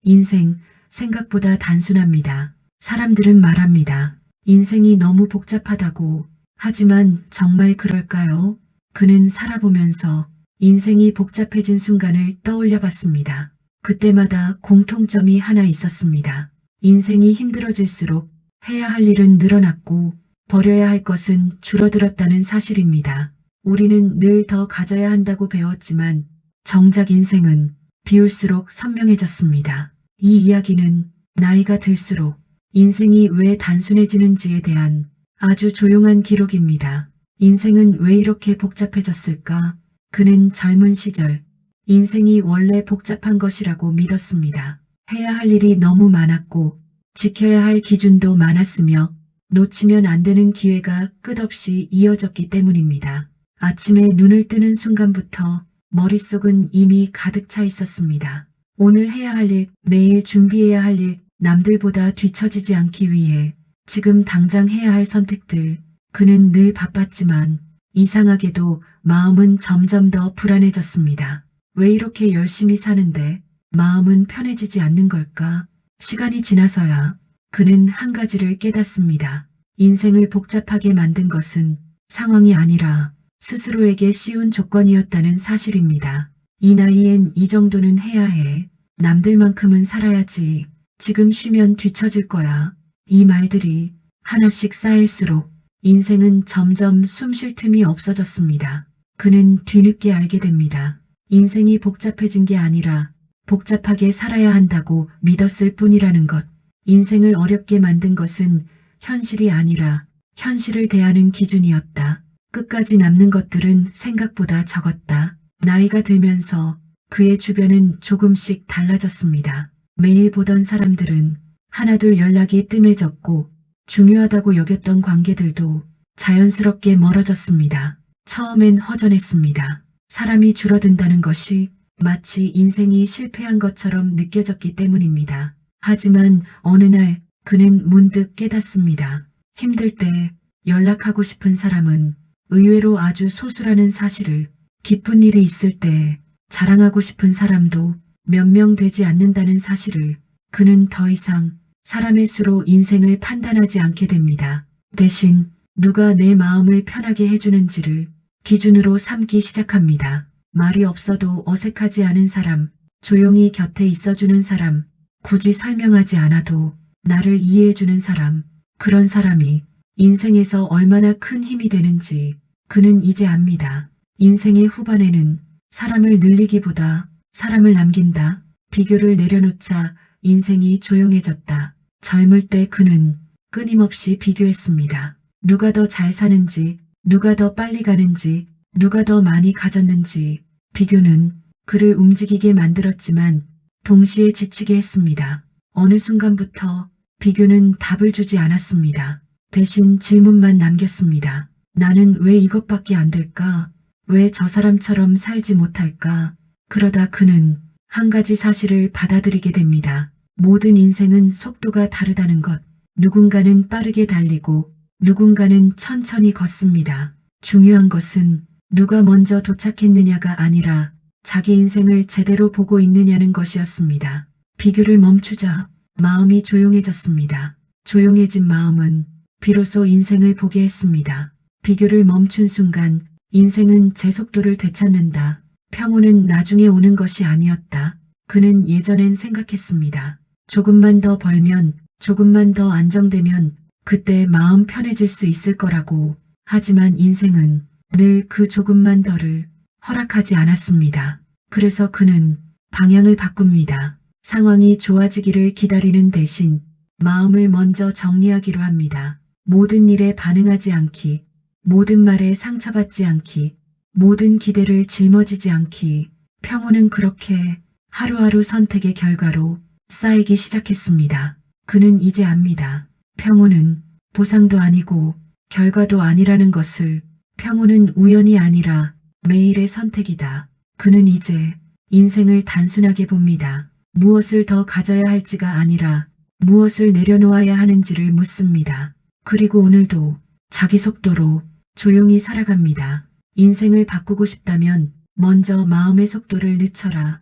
인생, 생각보다 단순합니다. 사람들은 말합니다. 인생이 너무 복잡하다고. 하지만 정말 그럴까요? 그는 살아보면서 인생이 복잡해진 순간을 떠올려 봤습니다. 그때마다 공통점이 하나 있었습니다. 인생이 힘들어질수록 해야 할 일은 늘어났고 버려야 할 것은 줄어들었다는 사실입니다. 우리는 늘 더 가져야 한다고 배웠지만 정작 인생은 비울수록 선명해졌습니다. 이 이야기는 나이가 들수록 인생이 왜 단순해지는지에 대한 아주 조용한 기록입니다. 인생은 왜 이렇게 복잡해졌을까? 그는 젊은 시절 인생이 원래 복잡한 것이라고 믿었습니다. 해야 할 일이 너무 많았고 지켜야 할 기준도 많았으며 놓치면 안 되는 기회가 끝없이 이어졌기 때문입니다. 아침에 눈을 뜨는 순간부터 머릿속은 이미 가득 차 있었습니다. 오늘 해야 할 일, 내일 준비해야 할 일, 남들보다 뒤처지지 않기 위해 지금 당장 해야 할 선택들. 그는 늘 바빴지만 이상하게도 마음은 점점 더 불안해졌습니다. 왜 이렇게 열심히 사는데 마음은 편해지지 않는 걸까? 시간이 지나서야 그는 한 가지를 깨닫습니다. 인생을 복잡하게 만든 것은 상황이 아니라 스스로에게 씌운 조건이었다는 사실입니다. 이 나이엔 이 정도는 해야 해. 남들만큼은 살아야지. 지금 쉬면 뒤처질 거야. 이 말들이 하나씩 쌓일수록 인생은 점점 숨 쉴 틈이 없어졌습니다. 그는 뒤늦게 알게 됩니다. 인생이 복잡해진 게 아니라 복잡하게 살아야 한다고 믿었을 뿐이라는 것. 인생을 어렵게 만든 것은 현실이 아니라 현실을 대하는 기준이었다. 끝까지 남는 것들은 생각보다 적었다. 나이가 들면서 그의 주변은 조금씩 달라졌습니다. 매일 보던 사람들은 하나둘 연락이 뜸해졌고 중요하다고 여겼던 관계들도 자연스럽게 멀어졌습니다. 처음엔 허전했습니다. 사람이 줄어든다는 것이 마치 인생이 실패한 것처럼 느껴졌기 때문입니다. 하지만 어느 날 그는 문득 깨닫습니다. 힘들 때 연락하고 싶은 사람은 의외로 아주 소수라는 사실을, 기쁜 일이 있을 때 자랑하고 싶은 사람도 몇 명 되지 않는다는 사실을. 그는 더 이상 사람의 수로 인생을 판단하지 않게 됩니다. 대신 누가 내 마음을 편하게 해주는지를 기준으로 삼기 시작합니다. 말이 없어도 어색하지 않은 사람, 조용히 곁에 있어주는 사람, 굳이 설명하지 않아도 나를 이해해주는 사람, 그런 사람이 인생에서 얼마나 큰 힘이 되는지 그는 이제 압니다. 인생의 후반에는 사람을 늘리기보다 사람을 남긴다. 비교를 내려놓자 인생이 조용해졌다. 젊을 때 그는 끊임없이 비교했습니다. 누가 더 잘 사는지, 누가 더 빨리 가는지, 누가 더 많이 가졌는지. 비교는 그를 움직이게 만들었지만 동시에 지치게 했습니다. 어느 순간부터 비교는 답을 주지 않았습니다. 대신 질문만 남겼습니다. 나는 왜 이것밖에 안 될까? 왜 저 사람처럼 살지 못할까? 그러다 그는 한 가지 사실을 받아들이게 됩니다. 모든 인생은 속도가 다르다는 것. 누군가는 빠르게 달리고 누군가는 천천히 걷습니다. 중요한 것은 누가 먼저 도착했느냐가 아니라 자기 인생을 제대로 보고 있느냐는 것이었습니다. 비교를 멈추자 마음이 조용해졌습니다. 조용해진 마음은 비로소 인생을 보게 했습니다. 비교를 멈춘 순간 인생은 제 속도를 되찾는다. 평온은 나중에 오는 것이 아니었다. 그는 예전엔 생각했습니다. 조금만 더 벌면, 조금만 더 안정되면 그때 마음 편해질 수 있을 거라고. 하지만 인생은 늘 그 조금만 더를 허락하지 않았습니다. 그래서 그는 방향을 바꿉니다. 상황이 좋아지기를 기다리는 대신 마음을 먼저 정리하기로 합니다. 모든 일에 반응하지 않기, 모든 말에 상처받지 않기, 모든 기대를 짊어지지 않기. 평온은 그렇게 하루하루 선택의 결과로 쌓이기 시작했습니다. 그는 이제 압니다. 평온은 보상도 아니고 결과도 아니라는 것을. 평온은 우연이 아니라 매일의 선택이다. 그는 이제 인생을 단순하게 봅니다. 무엇을 더 가져야 할지가 아니라 무엇을 내려놓아야 하는지를 묻습니다. 그리고 오늘도 자기 속도로 조용히 살아갑니다. 인생을 바꾸고 싶다면 먼저 마음의 속도를 늦춰라.